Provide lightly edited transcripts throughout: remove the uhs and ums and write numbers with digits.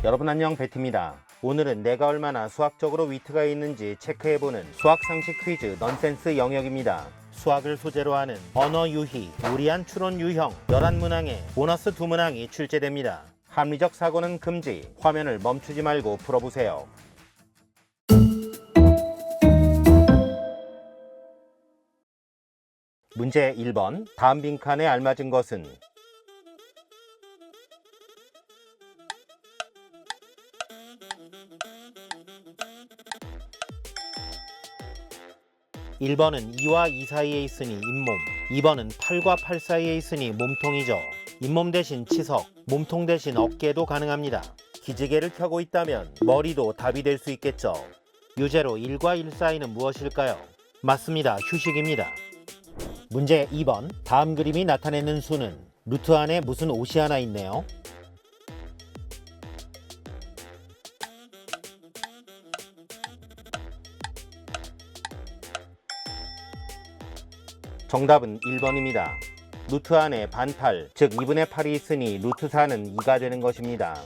여러분 안녕, 베트입니다. 오늘은 내가 얼마나 수학적으로 위트가 있는지 체크해보는 수학 상식 퀴즈 넌센스 영역입니다. 수학을 소재로 하는 언어 유희, 무리한 추론 유형 11문항에 보너스 2문항이 출제됩니다. 합리적 사고는 금지, 화면을 멈추지 말고 풀어보세요. 문제 1번, 다음 빈칸에 알맞은 것은? 1번은 2와 2 사이에 있으니 잇몸, 2번은 8과 8 사이에 있으니 몸통이죠. 잇몸 대신 치석, 몸통 대신 어깨도 가능합니다. 기지개를 켜고 있다면 머리도 답이 될 수 있겠죠. 유제로 1과 1 사이는 무엇일까요? 맞습니다. 휴식입니다. 문제 2번, 다음 그림이 나타내는 수는? 루트 안에 무슨 옷이 하나 있네요. 정답은 1번입니다. 루트 안에 반팔, 즉 2분의 8이 있으니 루트 4는 2가 되는 것입니다.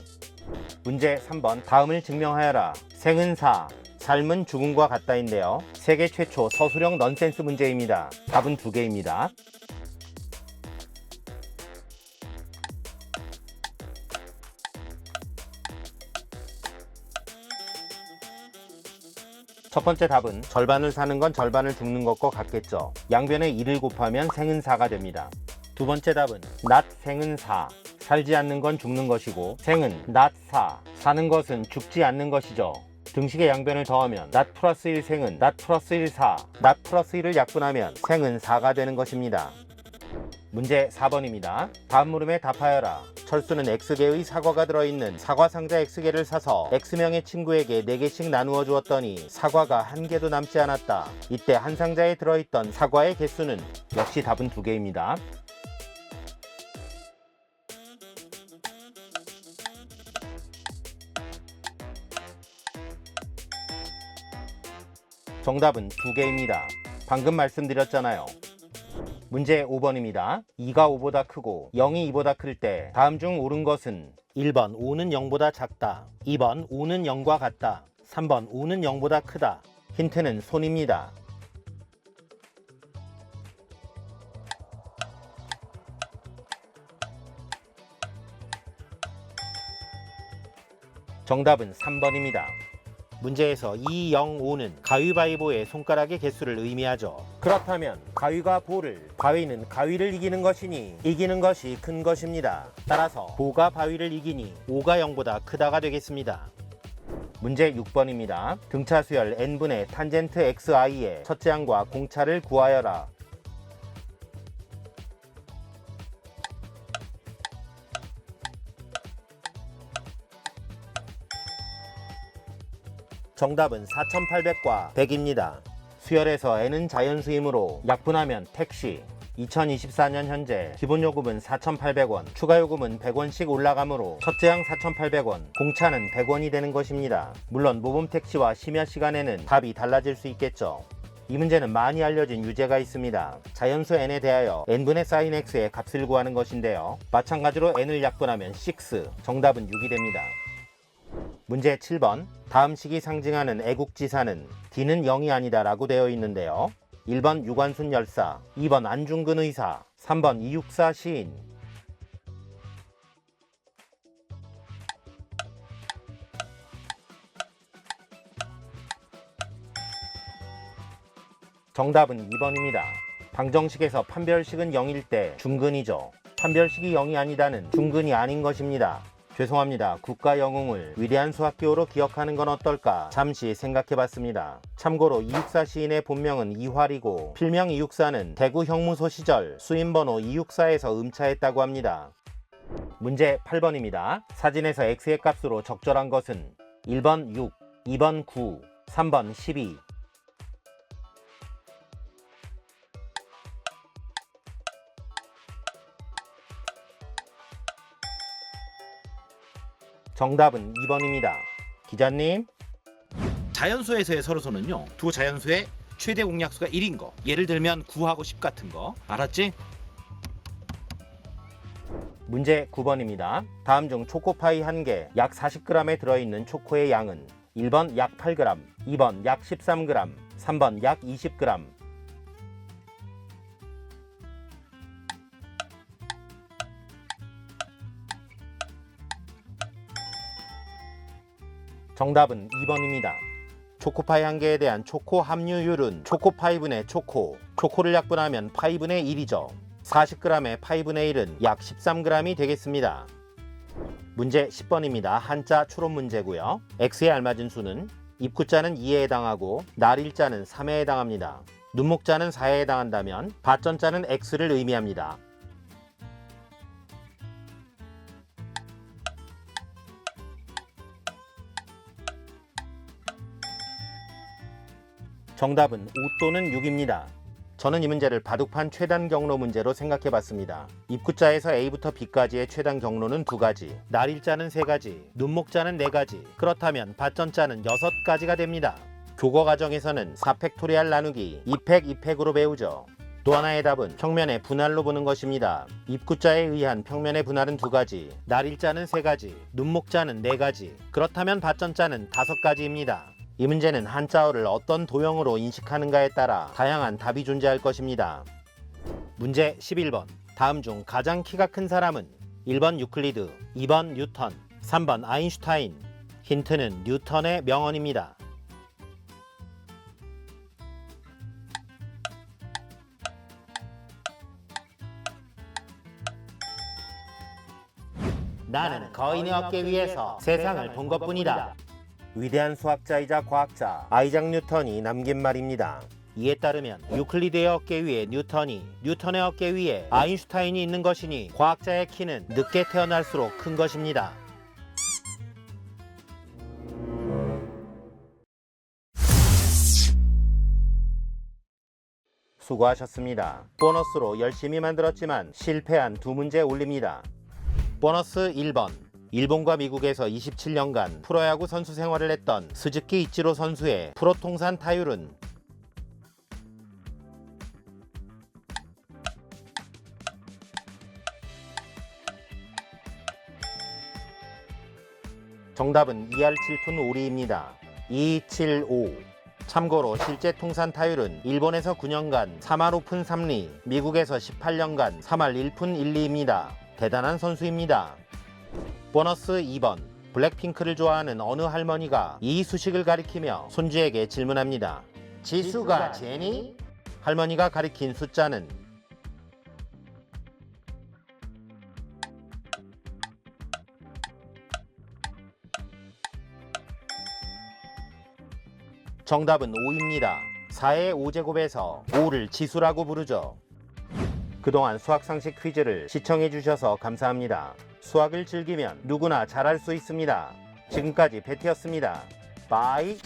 문제 3번, 다음을 증명하여라. 생은 4, 삶은 죽음과 같다인데요. 세계 최초 서술형 넌센스 문제입니다. 답은 2개입니다. 첫 번째 답은 절반을 사는 건 절반을 죽는 것과 같겠죠. 양변에 1을 곱하면 생은 4가 됩니다. 두 번째 답은 not 생은 4, 살지 않는 건 죽는 것이고 생은 not 4, 사는 것은 죽지 않는 것이죠. 등식의 양변을 더하면 not 플러스 1 생은 not 플러스 1 4, not 플러스 1을 약분하면 생은 4가 되는 것입니다. 문제 4번입니다. 다음 물음에 답하여라. 철수는 X개의 사과가 들어있는 사과 상자 X개를 사서 X명의 친구에게 4개씩 나누어 주었더니 사과가 1개도 남지 않았다. 이때 한 상자에 들어있던 사과의 개수는? 역시 답은 2개입니다. 정답은 2개입니다. 방금 말씀드렸잖아요. 문제 5번입니다. 2가 5보다 크고 0이 2보다 클 때 다음 중 옳은 것은? 1번 5는 0보다 작다, 2번 5는 0과 같다, 3번 5는 0보다 크다. 힌트는 손입니다. 정답은 3번입니다. 문제에서 2, 0, 5는 가위바위보의 손가락의 개수를 의미하죠. 그렇다면 가위가 보를, 바위는 가위를 이기는 것이니 이기는 것이 큰 것입니다. 따라서 보가 바위를 이기니 5가 0보다 크다가 되겠습니다. 문제 6번입니다. 등차수열 n분의 탄젠트 xi의 첫째 항과 공차를 구하여라. 정답은 4800과 100입니다. 수열에서 n은 자연수이므로 약분하면 택시. 2024년 현재 기본요금은 4,800원, 추가요금은 100원씩 올라가므로 첫째항 4,800원, 공차는 100원이 되는 것입니다. 물론 모범택시와 심야시간에는 답이 달라질 수 있겠죠. 이 문제는 많이 알려진 유제가 있습니다. 자연수 n에 대하여 n분의 sin x의 값을 구하는 것인데요. 마찬가지로 n을 약분하면 6, 정답은 6이 됩니다. 문제 7번, 다음 식이 상징하는 애국지사는? D는 0이 아니다 라고 되어 있는데요. 1번 유관순 열사, 2번 안중근 의사, 3번 이육사 시인. 정답은 2번입니다. 방정식에서 판별식은 0일 때 중근이죠. 판별식이 0이 아니다는 중근이 아닌 것입니다. 죄송합니다. 국가 영웅을 위대한 수학교로 기억하는 건 어떨까 잠시 생각해봤습니다. 참고로 이육사 시인의 본명은 이활이고 필명 이육사는 대구 형무소 시절 수임번호 264에서 음차했다고 합니다. 문제 8번입니다. 사진에서 x의 값으로 적절한 것은? 1번 6, 2번 9, 3번 12. 정답은 2번입니다. 기자님? 자연수에서의 서로소는요, 두 자연수의 최대 공약수가 1인 거. 예를 들면 9하고 10 같은 거. 알았지? 문제 9번입니다. 다음 중 초코파이 1개 약 40g에 들어있는 초코의 양은 1번 약 8g, 2번 약 13g, 3번 약 20g. 정답은 2번입니다. 초코파이 1개에 대한 초코 함유율은 초코파이분의 초코를 약분하면 파이분의 1이죠. 40g의 파이분의 1은 약 13g이 되겠습니다. 문제 10번입니다. 한자 추론 문제고요. X에 알맞은 수는 입구자는 2에 해당하고 날일자는 3에 해당합니다. 눈목자는 4에 해당한다면 밭전자는 X를 의미합니다. 정답은 5 또는 6입니다. 저는 이 문제를 바둑판 최단 경로 문제로 생각해봤습니다. 입구자에서 A부터 B까지의 최단 경로는 2가지, 날일자는 3가지, 눈목자는 4가지, 그렇다면 밭전자는 6가지가 됩니다. 교과 과정에서는 4팩토리알 나누기 2팩 2팩으로 배우죠. 또 하나의 답은 평면의 분할로 보는 것입니다. 입구자에 의한 평면의 분할은 2가지, 날일자는 3가지, 눈목자는 4가지, 그렇다면 밭전자는 5가지입니다. 이 문제는 한자어를 어떤 도형으로 인식하는가에 따라 다양한 답이 존재할 것입니다. 문제 11번. 다음 중 가장 키가 큰 사람은 1번 유클리드, 2번 뉴턴, 3번 아인슈타인. 힌트는 뉴턴의 명언입니다. 나는 거인의 어깨 위에서 세상을 본 것뿐이다. 위대한 수학자이자 과학자 아이작 뉴턴이 남긴 말입니다. 이에 따르면 유클리드의 어깨 위에 뉴턴이, 뉴턴의 어깨 위에 아인슈타인이 있는 것이니 과학자의 키는 늦게 태어날수록 큰 것입니다. 수고하셨습니다. 보너스로 열심히 만들었지만 실패한 2문제 올립니다. 보너스 1번. 일본과 미국에서 27년간 프로야구 선수 생활을 했던 스즈키 이치로 선수의 프로 통산 타율은 정답은 2할 7푼 5리입니다. 275. 참고로 실제 통산 타율은 일본에서 9년간 3할 5푼 3리, 미국에서 18년간 3할 1푼 1리입니다. 대단한 선수입니다. 보너스 2번. 블랙핑크를 좋아하는 어느 할머니가 이 수식을 가리키며 손주에게 질문합니다. 지수가 제니? 할머니가 가리킨 숫자는 정답은 5입니다. 4의 5제곱에서 5를 지수라고 부르죠. 그동안 수학상식 퀴즈를 시청해주셔서 감사합니다. 수학을 즐기면 누구나 잘할 수 있습니다. 지금까지 베티였습니다. 바이.